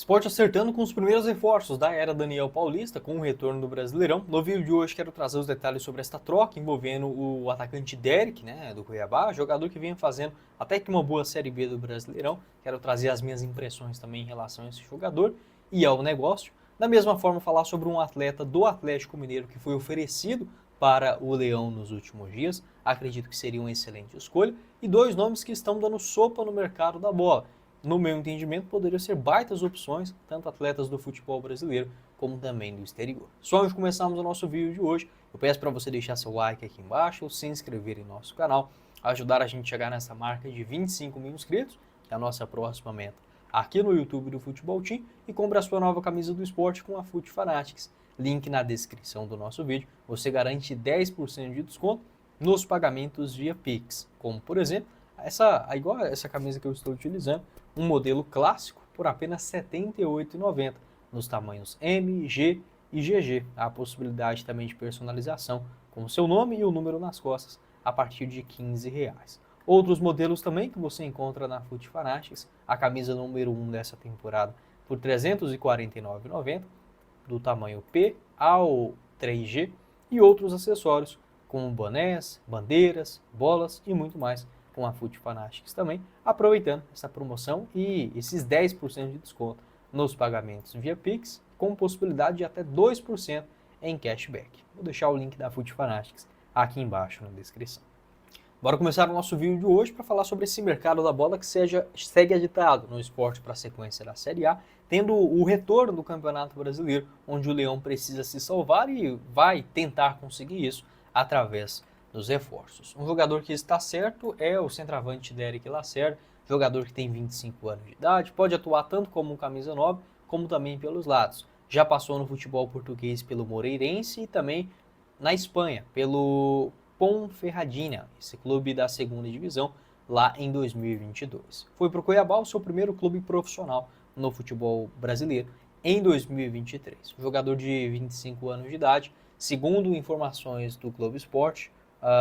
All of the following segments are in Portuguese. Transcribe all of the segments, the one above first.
Sport acertando com os primeiros reforços da era Daniel Paulista, com o retorno do Brasileirão. No vídeo de hoje quero trazer os detalhes sobre esta troca envolvendo o atacante Derek, do Cuiabá, jogador que vinha fazendo até que uma boa Série B do Brasileirão. Quero trazer as minhas impressões também em relação a esse jogador e ao negócio. Da mesma forma, falar sobre um atleta do Atlético Mineiro que foi oferecido para o Leão nos últimos dias. Acredito que seria uma excelente escolha. E dois nomes que estão dando sopa no mercado da bola. No meu entendimento, poderiam ser baitas opções, tanto atletas do futebol brasileiro como também do exterior. Só antes de começarmos o nosso vídeo de hoje, eu peço para você deixar seu like aqui embaixo, se inscrever em nosso canal, ajudar a gente a chegar nessa marca de 25 mil inscritos, que é a nossa próxima meta aqui no YouTube do Futebol Team, e compre a sua nova camisa do esporte com a Fut Fanatics. Link na descrição do nosso vídeo. Você garante 10% de desconto nos pagamentos via Pix, como por exemplo, igual essa camisa que eu estou utilizando, um modelo clássico por apenas R$ 78,90 nos tamanhos M, G e GG. Há a possibilidade também de personalização com o seu nome e o número nas costas a partir de R$ 15. Outros modelos também que você encontra na Fut Fanatics, a camisa número 1 dessa temporada por R$ 349,90, do tamanho P ao 3G, e outros acessórios como bonés, bandeiras, bolas e muito mais com a Fut Fanatics também, aproveitando essa promoção e esses 10% de desconto nos pagamentos via Pix, com possibilidade de até 2% em cashback. Vou deixar o link da Fut Fanatics aqui embaixo na descrição. Bora começar o nosso vídeo de hoje para falar sobre esse mercado da bola que segue agitado no esporte para a sequência da Série A, tendo o retorno do Campeonato Brasileiro, onde o Leão precisa se salvar e vai tentar conseguir isso através dos reforços. Um jogador que está certo é o centroavante Derek Lacerda, jogador que tem 25 anos de idade, pode atuar tanto como um camisa 9, como também pelos lados. Já passou no futebol português pelo Moreirense e também na Espanha, pelo Ponferradina, esse clube da segunda divisão, lá em 2022. Foi para o Cuiabá, o seu primeiro clube profissional no futebol brasileiro, em 2023. Um jogador de 25 anos de idade, segundo informações do Globo Esporte,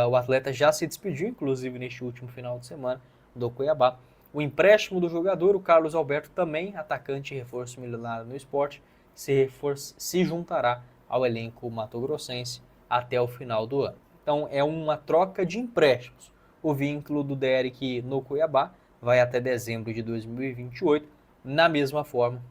o atleta já se despediu, inclusive neste último final de semana, do Cuiabá. O empréstimo do jogador, o Carlos Alberto, também atacante e reforço milionário no esporte, se juntará ao elenco mato-grossense até o final do ano. Então é uma troca de empréstimos. O vínculo do Derek no Cuiabá vai até dezembro de 2028, da mesma forma,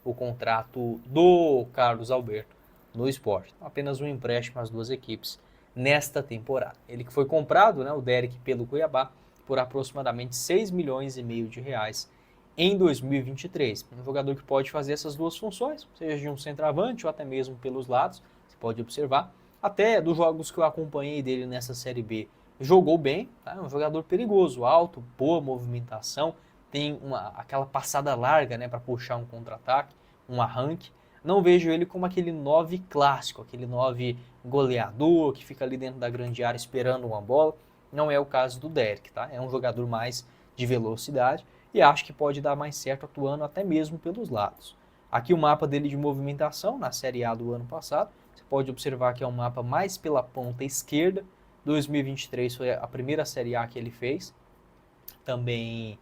o contrato do Carlos Alberto no esporte. Apenas um empréstimo às duas equipes nesta temporada. Ele que foi comprado, o Derek, pelo Cuiabá, por aproximadamente 6 milhões e meio de reais em 2023. Um jogador que pode fazer essas duas funções, seja de um centroavante ou até mesmo pelos lados, você pode observar. Até dos jogos que eu acompanhei dele nessa Série B, jogou bem, tá? É um jogador perigoso, alto, boa movimentação, tem aquela passada larga, para puxar um contra-ataque, um arranque. Não vejo ele como aquele 9 clássico, aquele 9 goleador que fica ali dentro da grande área esperando uma bola. Não é o caso do Derek, tá? É um jogador mais de velocidade e acho que pode dar mais certo atuando até mesmo pelos lados. Aqui o mapa dele de movimentação na Série A do ano passado. Você pode observar que é um mapa mais pela ponta esquerda. 2023 foi a primeira Série A que ele fez, também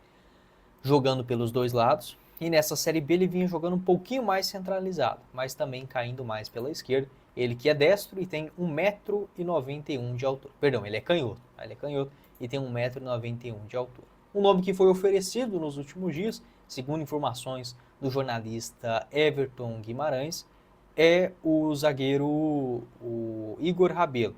jogando pelos dois lados. E nessa Série B ele vinha jogando um pouquinho mais centralizado, mas também caindo mais pela esquerda. Ele que é destro e tem 1,91 m de altura. Perdão, ele é canhoto. Ele é canhoto e tem 1,91 m de altura. Um nome que foi oferecido nos últimos dias, segundo informações do jornalista Everton Guimarães, é o zagueiro o Igor Rabelo.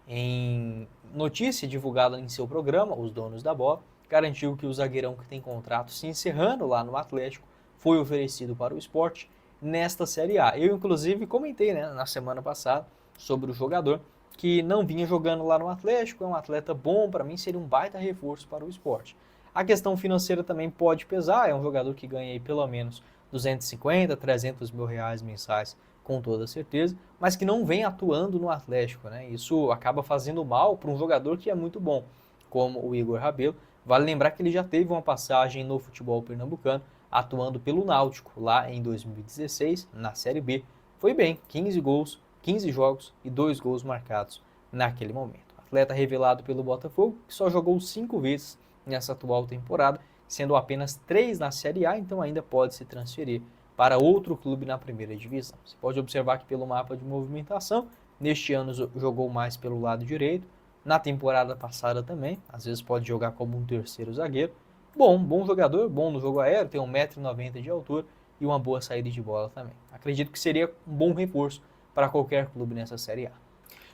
Em notícia divulgada em seu programa, Os Donos da Bola, garantiu que o zagueirão que tem contrato se encerrando lá no Atlético foi oferecido para o Sport nesta Série A. Eu, inclusive, comentei na semana passada sobre o jogador que não vinha jogando lá no Atlético, é um atleta bom, para mim seria um baita reforço para o Sport. A questão financeira também pode pesar, é um jogador que ganha aí pelo menos 250, 300 mil reais mensais, com toda certeza, mas que não vem atuando no Atlético, Isso acaba fazendo mal para um jogador que é muito bom, como o Igor Rabelo. Vale lembrar que ele já teve uma passagem no futebol pernambucano, atuando pelo Náutico, lá em 2016, na Série B. Foi bem, 15 gols, 15 jogos e 2 gols marcados naquele momento. Atleta revelado pelo Botafogo, que só jogou 5 vezes nessa atual temporada, sendo apenas 3 na Série A, então ainda pode se transferir para outro clube na primeira divisão. Você pode observar que pelo mapa de movimentação, neste ano jogou mais pelo lado direito, na temporada passada também, às vezes pode jogar como um terceiro zagueiro. Bom jogador, bom no jogo aéreo, tem 1,90 m de altura e uma boa saída de bola também. Acredito que seria um bom reforço para qualquer clube nessa Série A.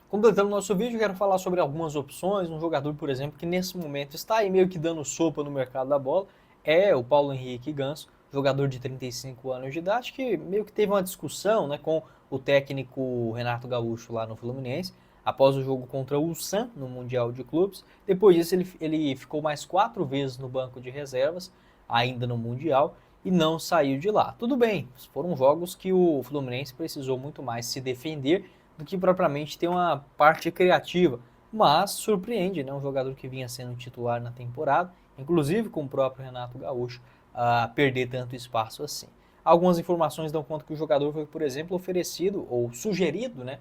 Completando nosso vídeo, quero falar sobre algumas opções. Um jogador, por exemplo, que nesse momento está aí meio que dando sopa no mercado da bola, é o Paulo Henrique Ganso, jogador de 35 anos de idade, que meio que teve uma discussão, né, com o técnico Renato Gaúcho lá no Fluminense, após o jogo contra o Ulsan no Mundial de Clubes. Depois disso, ele ficou mais 4 vezes no banco de reservas, ainda no Mundial, e não saiu de lá. Tudo bem, foram jogos que o Fluminense precisou muito mais se defender do que propriamente ter uma parte criativa, mas surpreende, né, um jogador que vinha sendo titular na temporada, inclusive com o próprio Renato Gaúcho, a perder tanto espaço assim. Algumas informações dão conta que o jogador foi, por exemplo, oferecido ou sugerido, né,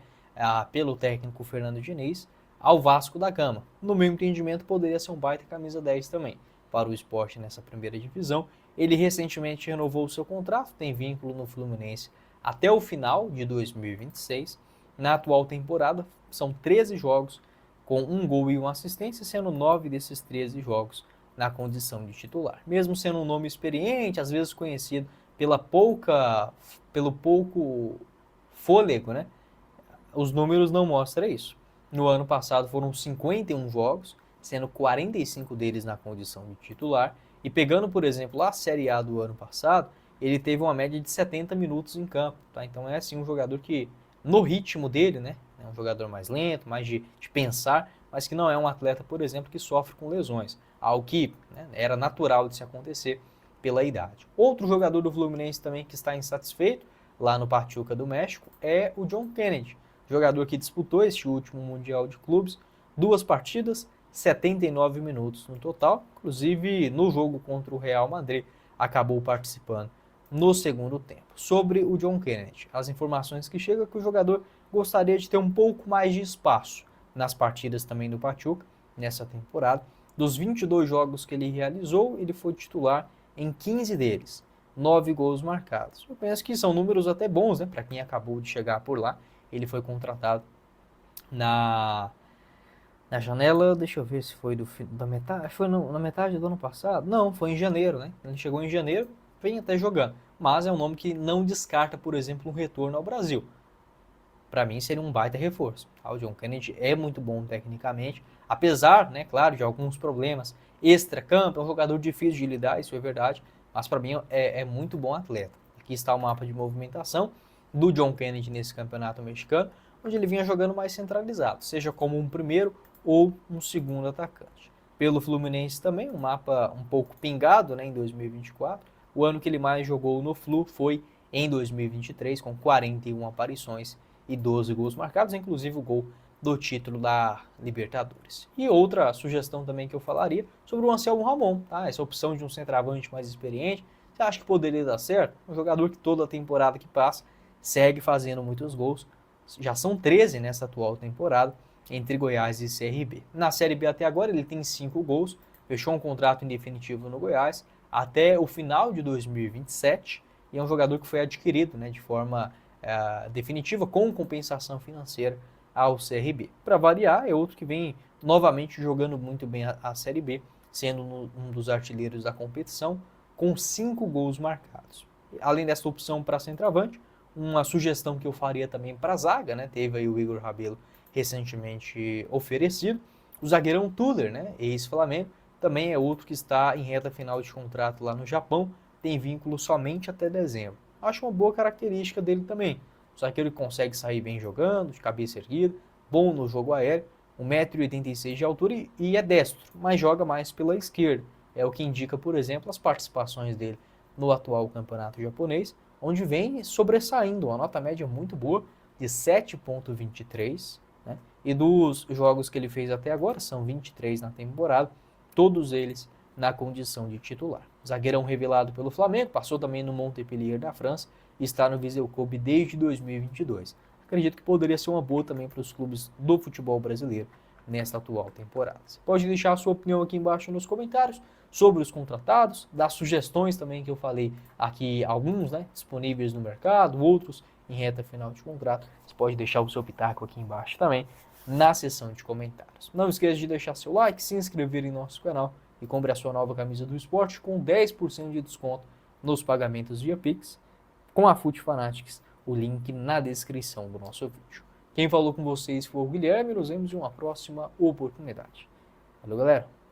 pelo técnico Fernando Diniz ao Vasco da Gama. No meu entendimento, poderia ser um baita camisa 10 também para o Sport nessa primeira divisão. Ele recentemente renovou o seu contrato, tem vínculo no Fluminense até o final de 2026. Na atual temporada, são 13 jogos com 1 gol e 1 assistência, sendo 9 desses 13 jogos na condição de titular. Mesmo sendo um nome experiente, às vezes conhecido pelo pouco fôlego, né? Os números não mostram isso. No ano passado foram 51 jogos, sendo 45 deles na condição de titular. E pegando, por exemplo, a Série A do ano passado, ele teve uma média de 70 minutos em campo. Tá? Então é assim um jogador que, no ritmo dele, né, é um jogador mais lento, mais de pensar, mas que não é um atleta, por exemplo, que sofre com lesões. Algo que, né, era natural de se acontecer pela idade. Outro jogador do Fluminense também que está insatisfeito, lá no Pachuca do México, é o John Kennedy, jogador que disputou este último Mundial de Clubes, 2 partidas, 79 minutos no total, inclusive no jogo contra o Real Madrid, acabou participando no segundo tempo. Sobre o John Kennedy, as informações que chegam é que o jogador gostaria de ter um pouco mais de espaço nas partidas também do Pachuca, nessa temporada. Dos 22 jogos que ele realizou, ele foi titular em 15 deles, 9 gols marcados. Eu penso que são números até bons, né, para quem acabou de chegar por lá. Ele foi contratado na janela, deixa eu ver se foi da metade, foi na metade do ano passado? Não, foi em janeiro, né? Ele chegou em janeiro, vem até jogando. Mas é um nome que não descarta, por exemplo, um retorno ao Brasil. Para mim seria um baita reforço. O John Kennedy é muito bom tecnicamente, apesar, né, claro, de alguns problemas extra-campo, é um jogador difícil de lidar, isso é verdade, mas para mim é muito bom atleta. Aqui está o mapa de movimentação do John Kennedy nesse campeonato mexicano, onde ele vinha jogando mais centralizado, seja como um primeiro ou um segundo atacante. Pelo Fluminense também, um mapa um pouco pingado, né, em 2024. O ano que ele mais jogou no Flu foi em 2023, com 41 aparições e 12 gols marcados, inclusive o gol do título da Libertadores. E outra sugestão também que eu falaria sobre o Anselmo Ramon, tá? Essa opção de um centroavante mais experiente, você acha que poderia dar certo? Um jogador que toda a temporada que passa segue fazendo muitos gols, já são 13 nessa atual temporada, entre Goiás e CRB. Na Série B até agora ele tem 5 gols, fechou um contrato em definitivo no Goiás até o final de 2027 e é um jogador que foi adquirido, né, de forma definitiva com compensação financeira ao CRB. Para variar, é outro que vem novamente jogando muito bem a Série B, sendo um dos artilheiros da competição, com 5 gols marcados. Além dessa opção para centroavante, uma sugestão que eu faria também para a zaga, né? Teve aí o Igor Rabelo recentemente oferecido. O zagueirão Tuller, né? Ex-Flamengo, também é outro que está em reta final de contrato lá no Japão, tem vínculo somente até dezembro. Acho uma boa característica dele também. O zagueiro consegue sair bem jogando, de cabeça erguida, bom no jogo aéreo, 1,86 m de altura e é destro, mas joga mais pela esquerda. É o que indica, por exemplo, as participações dele no atual campeonato japonês, onde vem sobressaindo, uma nota média muito boa de 7,23, né? E dos jogos que ele fez até agora, são 23 na temporada, todos eles na condição de titular. Zagueirão revelado pelo Flamengo, passou também no Montpellier da França e está no Viseu Kobe desde 2022. Acredito que poderia ser uma boa também para os clubes do futebol brasileiro nesta atual temporada. Você pode deixar a sua opinião aqui embaixo nos comentários sobre os contratados, dar sugestões também que eu falei aqui, alguns, né, disponíveis no mercado, outros em reta final de contrato. Você pode deixar o seu pitaco aqui embaixo também na seção de comentários. Não esqueça de deixar seu like, se inscrever em nosso canal e compre a sua nova camisa do esporte com 10% de desconto nos pagamentos via Pix com a Fute Fanatics, o link na descrição do nosso vídeo. Quem falou com vocês foi o Guilherme, nos vemos em uma próxima oportunidade. Valeu, galera!